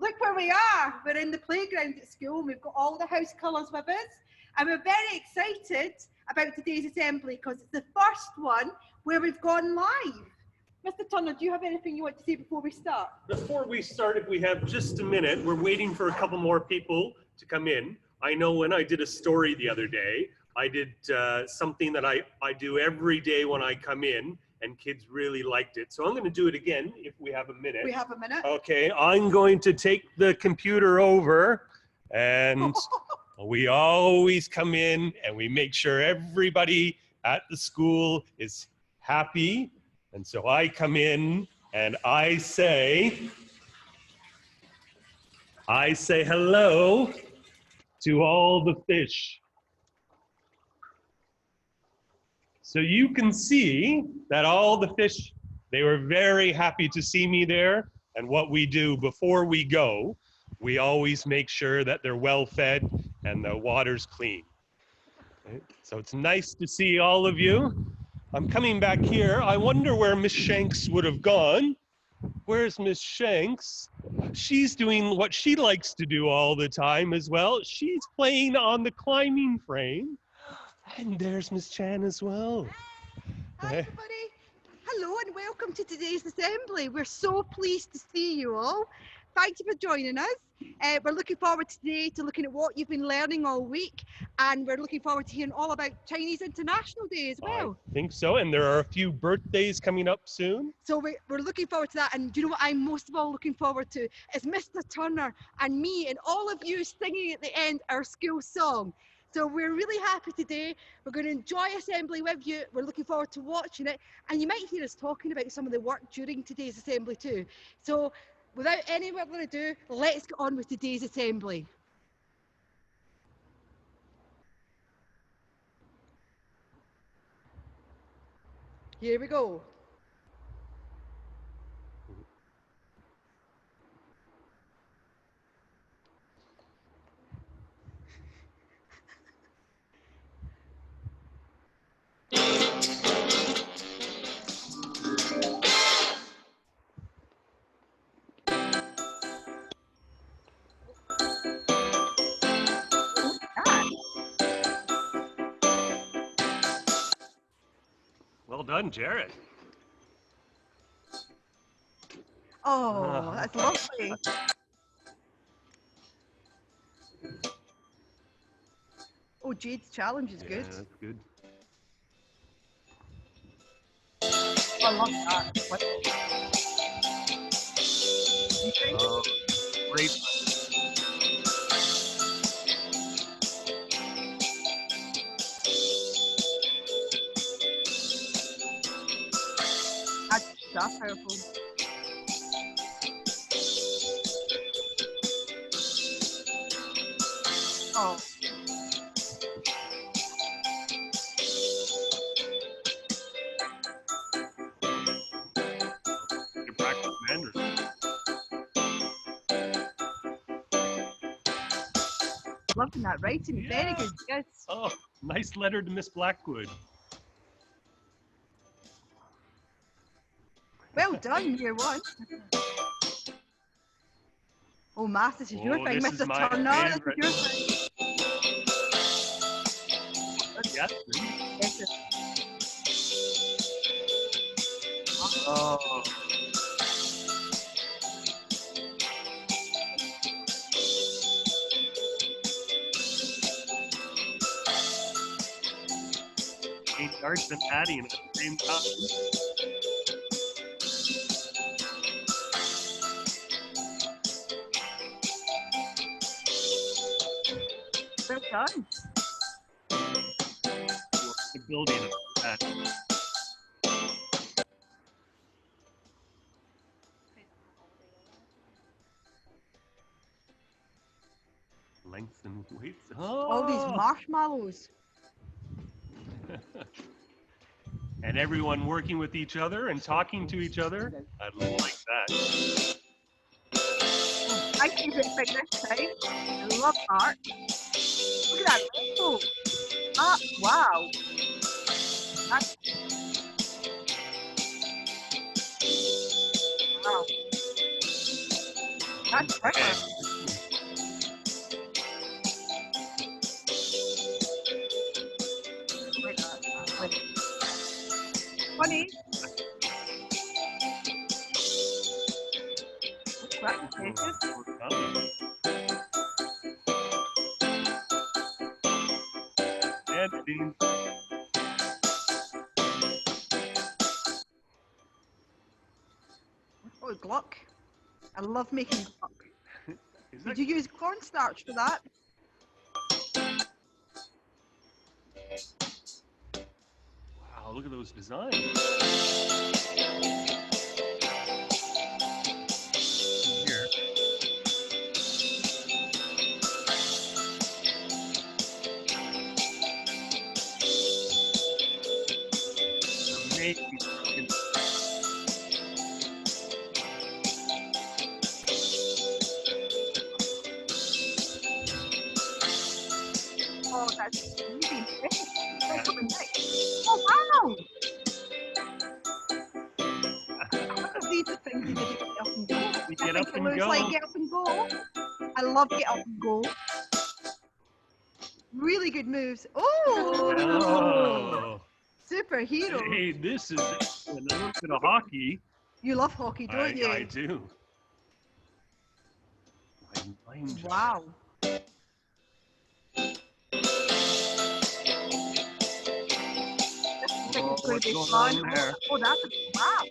Look where we are. We're in the playground at school. We've got all the house colours with us. And we're very excited about today's assembly because it's the first one where we've gone live. Mr. Turner, do you have anything you want to say before we start? Before we start, if we have just a minute, we're waiting for a couple more people to come in. I know when I did a story the other day, I did something that I do every day when I come in, and kids really liked it. So I'm going to do it again if we have a minute. We have a minute. Okay, I'm going to take the computer over, and we always come in and we make sure everybody at the school is happy. And so I come in and I say hello to all the fish. So you can see that all the fish, they were very happy to see me there. And what we do before we go, we always make sure that they're well fed and the water's clean. Okay? So it's nice to see all of you. I'm coming back here. I wonder where Miss Shanks would have gone. Where's Miss Shanks? She's doing what she likes to do all the time as well. She's playing on the climbing frame. And there's Miss Chan as well. Hi everybody. Hello and welcome to today's assembly. We're so pleased to see you all. Thank you for joining us. We're looking forward today to looking at what you've been learning all week, and we're looking forward to hearing all about Chinese International Day as well. I think so, and there are a few birthdays coming up soon. So we're looking forward to that, and do you know what I'm most of all looking forward to is Mr. Turner and me and all of you singing at the end our school song. So we're really happy today. We're going to enjoy assembly with you. We're looking forward to watching it, and you might hear us talking about some of the work during today's assembly too. So without any further ado, let's get on with today's assembly. Here we go. Well done, Jared. Oh, that's lovely. Oh, Jade's challenge is good. Yeah, that's good. I love that. You think? Oh, great. That's so powerful. Oh. Your practice Mandarin. Loving that writing. Yeah. Very good. Yes. Oh, nice letter to Miss Blackwood. Well done, year one. Oh, Math, this is your thing, this is Mr. my Turner. favorite. This is your thing. Yes. Yes, sir. Oh. Kate Darts and Addie at the same time. Well done. The building of that. Lengths and weights. Oh. All these marshmallows. And everyone working with each other and talking to each other. I like that. My favourite thing this time. I love art. Look at that rainbow. Ah, wow. That's... Wow. That's pressure. Funny. Dancing. Oh, Gluck. I love making Gluck. Is Did that you use cornstarch for that? wow, look at those designs. Here. Amazing. Oh, that's really impressive. Oh, wow! What are these things you do to get up and go? You I get think up it and looks go. like get up and go. I love get up and go. Really good moves. Oh! Oh. Superhero. Hey, this is a little bit of hockey. You love hockey, don't you? I do. Line jump. Wow. Oh, It's going what's to be going fun. on there? Oh, that's wow.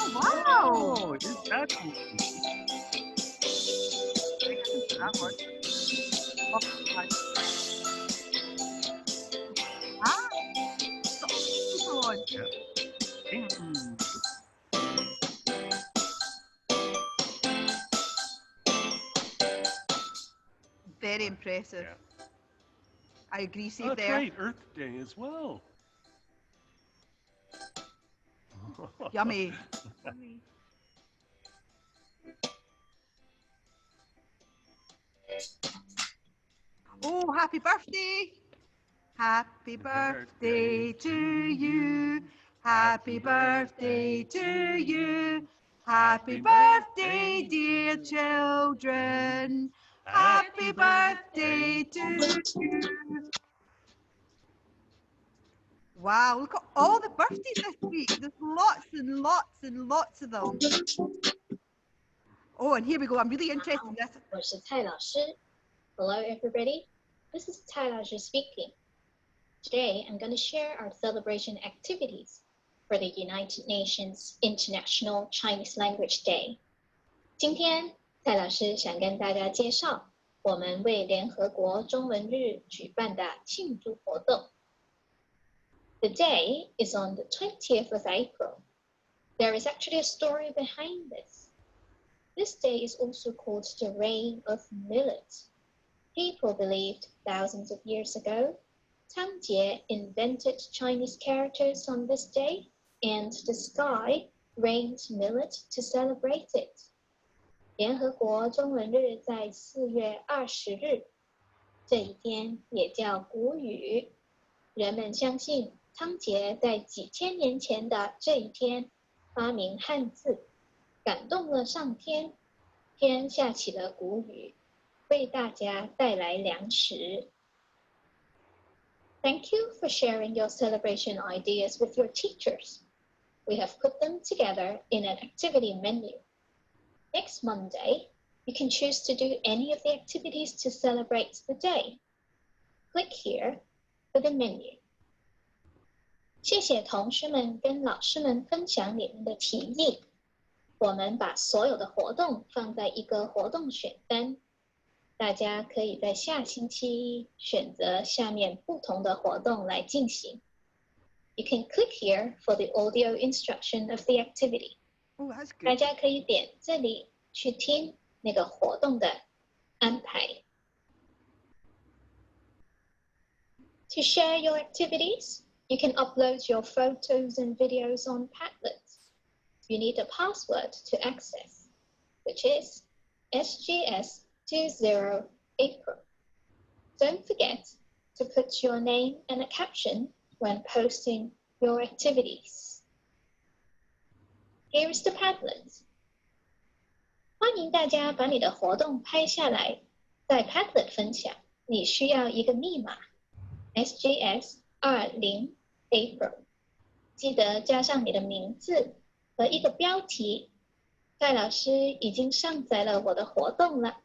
Oh, wow. Oh, is that cool? That one. Oh, God. Ah, super one. Ding. Very impressive. Yeah. I agree, Oh, Steve, that's there. right, Earth Day as well. Yummy. Oh, happy birthday. Happy birthday to you. Happy birthday to you. Happy birthday, dear children. Happy birthday to you. Wow, look at all the birthdays this week. There's lots and lots and lots of them. Oh, and here we go. I'm really interested in this. 我是蔡老师. Hello, everybody. This is 蔡老师 speaking. Today, I'm going to share our celebration activities for the United Nations International Chinese Language Day. 今天，蔡老师想跟大家介绍我们为联合国中文日举办的庆祝活动。The day is on the 20th of April. There is actually a story behind this. This day is also called the Reign of Millet. People believed thousands of years ago, Tang Jie invented Chinese characters on this day, and the sky rained millet to celebrate it. 联合国中文日在4月20日，这一天也叫谷雨。人们相信仓颉在几千年前的这一天发明汉字，感动了上天，天下起了谷雨，为大家带来粮食。Thank you for sharing your celebration ideas with your teachers. We have put them together in an activity menu. Next Monday, you can choose to do any of the activities to celebrate the day. Click here for the menu. 谢谢同学们跟老师们分享你们的提议。我们把所有的活动放在一个活动选单，大家可以在下星期一选择下面不同的活动来进行。You can click here for the audio instruction of the activity. Oh, that's good. 大家可以点这里去听那个活动的安排。To share your activities, you can upload your photos and videos on Padlets. You need a password to access, which is SGS20April. Don't forget to put your name and a caption when posting your activities. Here's the Padlet. 欢迎大家把你的活动拍下来，在 Padlet 分享。你需要一个密码 SJS20 April， 记得加上你的名字和一个标题。戴老师已经上载了我的活动了。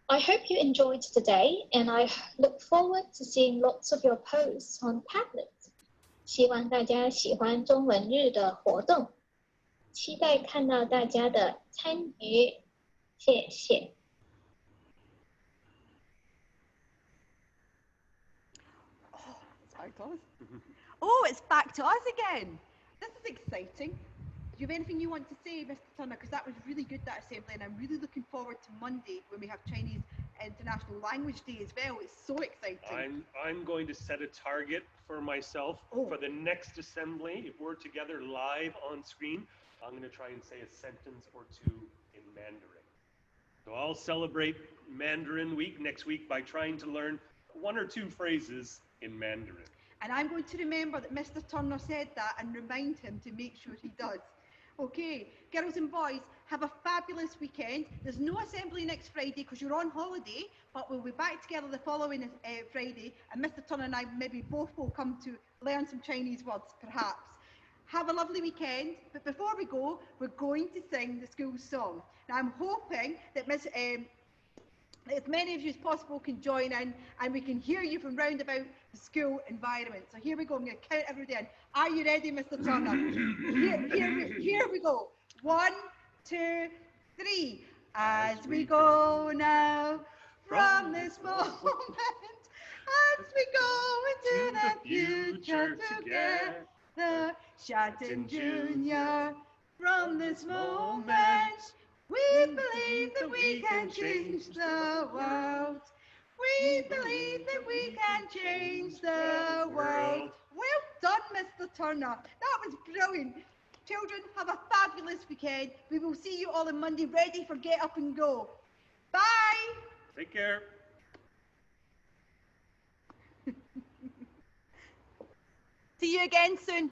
I hope you enjoyed today, and I look forward to seeing lots of your posts on Padlet. 希望大家喜欢中文日的活动，期待看到大家的参与，谢谢。Oh, it's back to us again. This is exciting. Do you have anything you want to say, Mr. Turner? Because that was really good, that assembly, and I'm really looking forward to Monday when we have Chinese International Language Day as well. It's so exciting. I'm going to set a target for myself for the next assembly. If we're together live on screen, I'm going to try and say a sentence or two in Mandarin. So I'll celebrate Mandarin Week next week by trying to learn one or two phrases in Mandarin. And I'm going to remember that Mr. Turner said that and remind him to make sure he does. Okay, girls and boys, have a fabulous weekend. There's no assembly next Friday because you're on holiday, but we'll be back together the following Friday, and Mr. Turner and I maybe both will come to learn some Chinese words, perhaps. Have a lovely weekend, but before we go, we're going to sing the school song. Now, I'm hoping that as many of you as possible can join in and we can hear you from round about the school environment. So here we go. I'm going to count everybody in. Are you ready, Mr. Turner? Here we go. 1, 2, 3. As we go now from this moment, as we go into the future together, Shanton Junior, from this moment, we believe that we can change the world. We believe that we can change the world. Well done, Mr. Turner. That was brilliant. Children, have a fabulous weekend. We will see you all on Monday, ready for Get Up and Go. Bye. Take care. See you again soon.